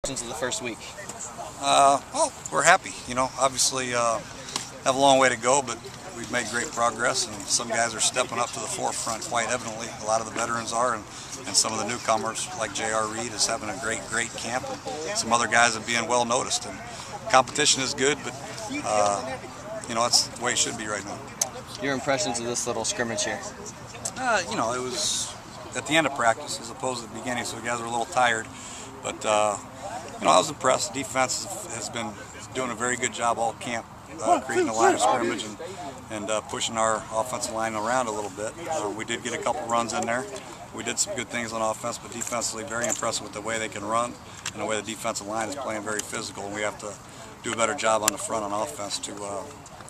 impressions of the first week? Well, we're happy. Obviously have a long way to go, but we've made great progress, and some guys are stepping up to the forefront quite evidently. A lot of the veterans are, and some of the newcomers, like J.R. Reed, is having a great camp, and some other guys are being well noticed. And competition is good, but that's the way it should be right now. Your impressions of this little scrimmage here? It was at the end of practice as opposed to the beginning, so the guys were a little tired. But I was impressed. The defense has been doing a very good job all camp, creating a line of scrimmage and pushing our offensive line around a little bit. We did get a couple runs in there. We did some good things on offense, but defensively very impressive with the way they can run and the way the defensive line is playing very physical. And we have to do a better job on the front on offense to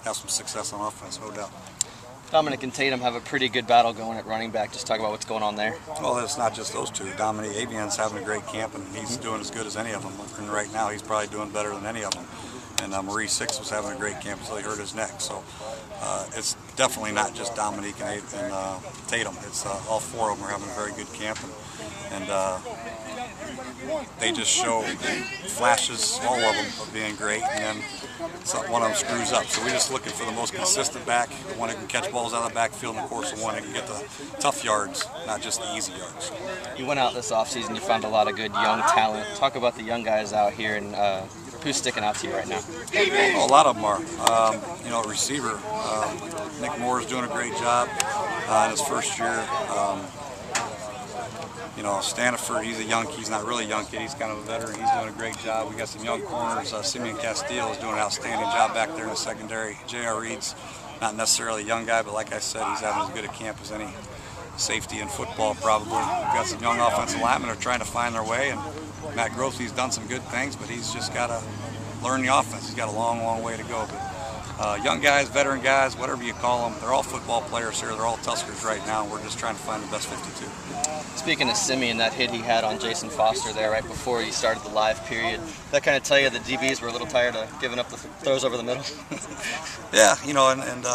have some success on offense, no doubt. Dominic and Tatum have a pretty good battle going at running back. Just talk about what's going on there. Well, it's not just those two. Dominic Avian's having a great camp, and he's doing as good as any of them. And right now, he's probably doing better than any of them. And Marie Six was having a great camp until he hurt his neck. So it's definitely not just Dominique and Tatum. It's all four of them are having a very good camp, and they just show flashes, all of them, of being great, and then one of them screws up. So we're just looking for the most consistent back, one who can catch balls out of the backfield, and of course the one who can get the tough yards, not just the easy yards. You went out this offseason, you found a lot of good young talent. Talk about the young guys out here and who's sticking out to you right now? Well, a lot of them are. Receiver, Nick Moore is doing a great job in his first year. Staniford, he's a young kid. He's not really a young kid. He's kind of a veteran. He's doing a great job. We got some young corners. Simeon Castillo is doing an outstanding job back there in the secondary. J.R. Reed's not necessarily a young guy, but like I said, he's having as good a camp as any safety in football probably. We've got some young offensive linemen who are trying to find their way, and Matt Grossy's done some good things, but he's just got to learn the offense. He's got a long way to go. But young guys, veteran guys, whatever you call them, they're all football players here. They're all Tuskers right now. We're just trying to find the best 52. Speaking of Simeon, that hit he had on Jason Foster there right before he started the live period, that kind of tell you the DBs were a little tired of giving up the throws over the middle? Yeah, and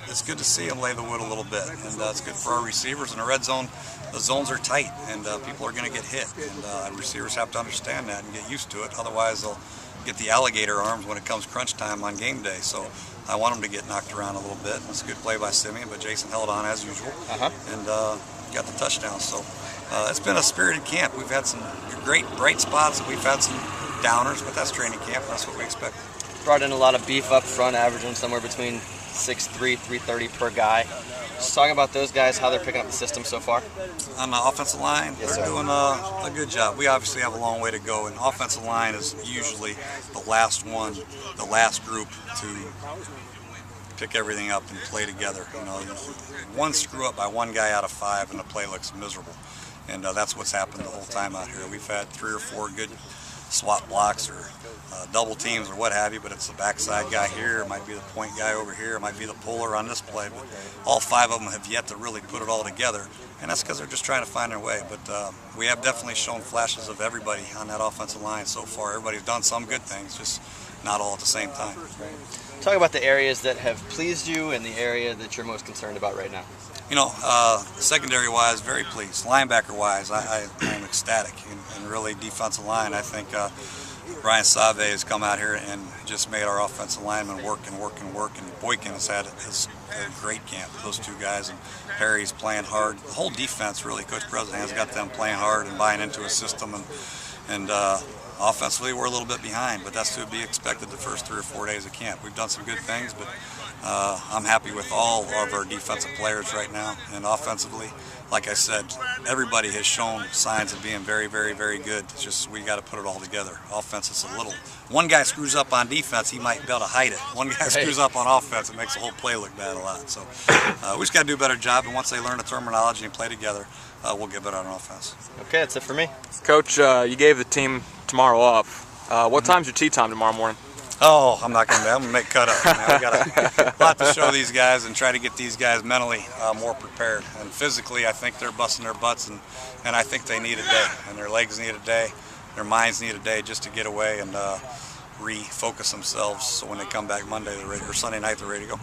it's good to see him lay the wood a little bit, and it's good for our receivers. In the red zone, the zones are tight, and people are going to get hit, and receivers have to understand that and get used to it. Otherwise, they'll get the alligator arms when it comes crunch time on game day. So I want them to get knocked around a little bit. It's a good play by Simeon, but Jason held on as usual and got the touchdown. So it's been a spirited camp. We've had some great bright spots, and we've had some downers, but that's training camp. That's what we expect. Brought in a lot of beef up front, averaging somewhere between 6'3", 330 per guy. Just talk about those guys, how they're picking up the system so far. On the offensive line, they're doing a good job. We obviously have a long way to go, and offensive line is usually the last one, the last group to pick everything up and play together. One screw up by one guy out of 5, and the play looks miserable. And that's what's happened the whole time out here. We've had 3 or 4 good swap blocks or double teams or what have you, but it's the backside guy here, it might be the point guy over here, it might be the puller on this play, but all 5 of them have yet to really put it all together, and that's because they're just trying to find their way. But we have definitely shown flashes of everybody on that offensive line so far. Everybody's done some good things, just not all at the same time. Talk about the areas that have pleased you and the area that you're most concerned about right now. Secondary-wise, very pleased. Linebacker-wise, I am ecstatic. And really, defensive line, I think Brian Save has come out here and just made our offensive linemen work. And Boykin has had a great camp, those 2 guys. And Perry's playing hard. The whole defense, really, Coach President has got them playing hard and buying into a system. And offensively, we're a little bit behind, but that's to be expected the first 3 or 4 days of camp. We've done some good things, but I'm happy with all of our defensive players right now. And offensively, like I said, everybody has shown signs of being very good. It's just we got to put it all together. Offense is a little. One guy screws up on defense, he might be able to hide it. One guy screws up on offense, it makes the whole play look bad a lot. So we just got to do a better job. And once they learn the terminology and play together, we'll get better on offense. Okay, that's it for me. Coach, you gave the team tomorrow off. What time's your tea time tomorrow morning? Oh, I'm going to make cut up. We got a lot to show these guys and try to get these guys mentally more prepared. And physically, I think they're busting their butts, and I think they need a day. And their legs need a day, their minds need a day just to get away and refocus themselves so when they come back Monday or Sunday night, they're ready to go.